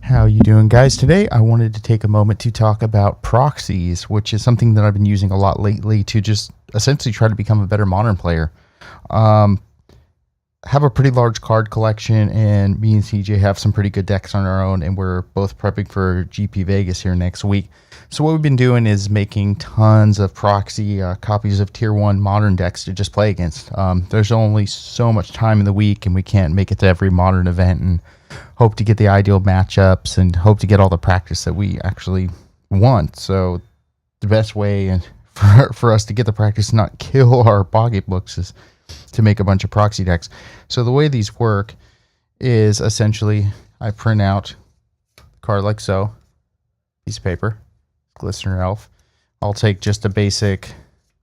How you doing, guys? Today I wanted to take a moment to talk about proxies, which is something that I've been using a lot lately to just essentially try to become a better modern player. Have a pretty large card collection, and me and CJ have some pretty good decks on our own, and we're both prepping for GP Vegas here next week. So what we've been doing is making tons of proxy copies of Tier 1 modern decks to just play against. There's only so much time in the week, and we can't make it to every modern event and hope to get the ideal matchups and hope to get all the practice that we actually want. So the best way for us to get the practice and not kill our pocketbooks is to make a bunch of proxy decks. So the way these work is essentially I print out a card like so, piece of paper, Glistener Elf. I'll take just a basic,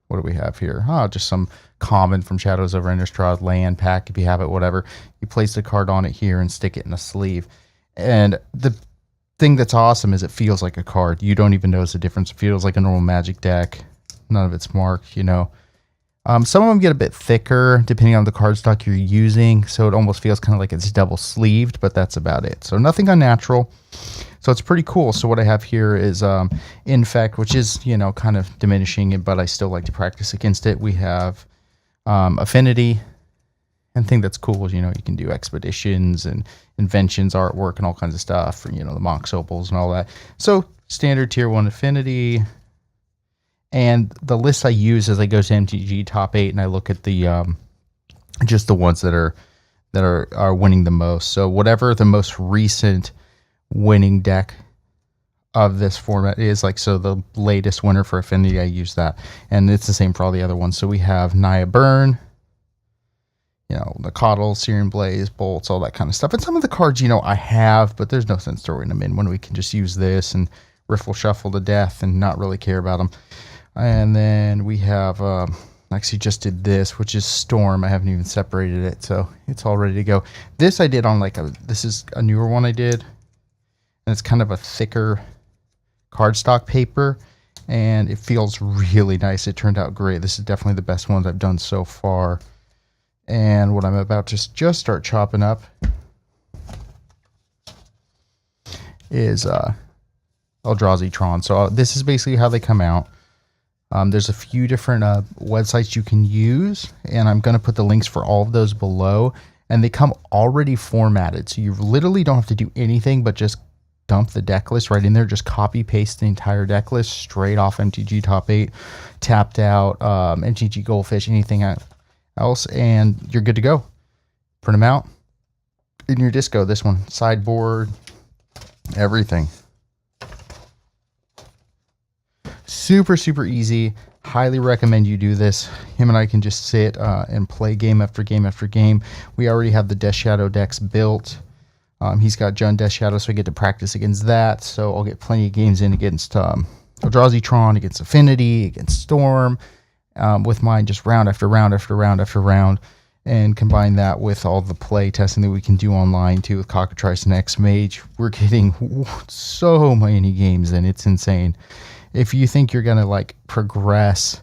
what do we have here? Just some common from Shadows over Innistrad land pack, if you have it, whatever. You place the card on it here and stick it in a sleeve. And the thing that's awesome is it feels like a card. You don't even notice the difference. It feels like a normal Magic deck. None of it's marked, you know. Some of them get a bit thicker depending on the cardstock you're using, so it almost feels kind of like it's double sleeved, but that's about it. So nothing unnatural. So it's pretty cool. So what I have here is Infect, which is, you know, kind of diminishing it, but I still like to practice against it. We have Affinity, and thing that's cool is, you know, you can do expeditions and inventions, artwork, and all kinds of stuff for, you know, the Mox Opals and all that. So standard Tier 1 Affinity. And the list I use as I go to MTG Top 8 and I look at the just the ones that are winning the most. So whatever the most recent winning deck of this format is, like, so the latest winner for Affinity, I use that. And it's the same for all the other ones. So we have Naya Burn, you know, the Coddle, Searing Blaze, Bolts, all that kind of stuff. And some of the cards, you know, I have, but there's no sense throwing them in when we can just use this and riffle shuffle to death and not really care about them. And then we have, actually just did this, which is Storm. I haven't even separated it, so it's all ready to go. This I did on this is a newer one I did. And it's kind of a thicker cardstock paper, and it feels really nice. It turned out great. This is definitely the best ones I've done so far. And what I'm about to just start chopping up is Eldrazi Tron. So this is basically how they come out. There's a few different websites you can use, and I'm going to put the links for all of those below, and they come already formatted. So you literally don't have to do anything but just dump the deck list right in there. Just copy paste the entire deck list straight off MTG Top 8, Tapped Out, MTG Goldfish, anything else, and you're good to go. Print them out in your disco. This one, sideboard, everything. Super, super easy. Highly recommend you do this. Him and I can just sit and play game after game after game. We already have the Death Shadow decks built. He's got Jund Death Shadow, so I get to practice against that. So I'll get plenty of games in against Eldrazi Tron, against Affinity, against Storm, with mine just round after round after round after round. And combine that with all the play testing that we can do online too with Cockatrice and X-Mage. We're getting so many games in. It's insane. If you think you're going to like progress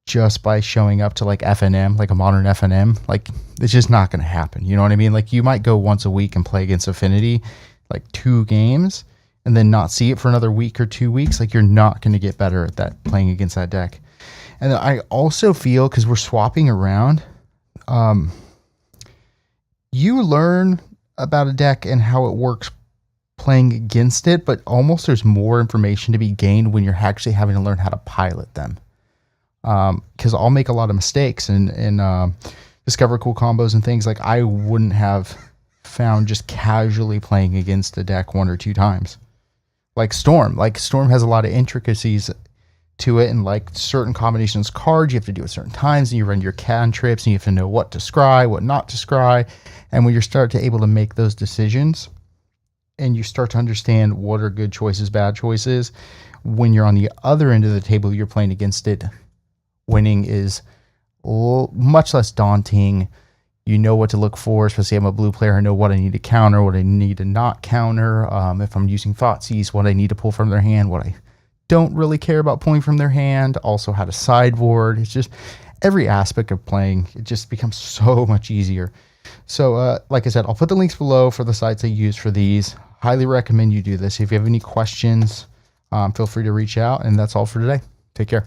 just by showing up to like FNM, like a modern FNM, like it's just not going to happen. You know what I mean? Like you might go once a week and play against Affinity, like 2 games, and then not see it for another week or 2 weeks. Like you're not going to get better at that playing against that deck. And I also feel, because we're swapping around, you learn about a deck and how it works playing against it, but almost there's more information to be gained when you're actually having to learn how to pilot them. Because I'll make a lot of mistakes and discover cool combos and things like I wouldn't have found just casually playing against a deck 1 or 2 times. Like Storm has a lot of intricacies to it, and like certain combinations of cards you have to do at certain times, and you run your cantrips, and you have to know what to scry, what not to scry. And when you start to able to make those decisions, and you start to understand what are good choices, bad choices, when you're on the other end of the table, you're playing against it, winning is much less daunting. You know what to look for, especially I'm a blue player. I know what I need to counter, what I need to not counter. If I'm using Thoughtseize, what I need to pull from their hand, what I don't really care about pulling from their hand. Also how to sideboard. It's just every aspect of playing. It just becomes so much easier. So like I said, I'll put the links below for the sites I use for these. highly recommend you do this. If you have any questions, feel free to reach out. And that's all for today. Take care.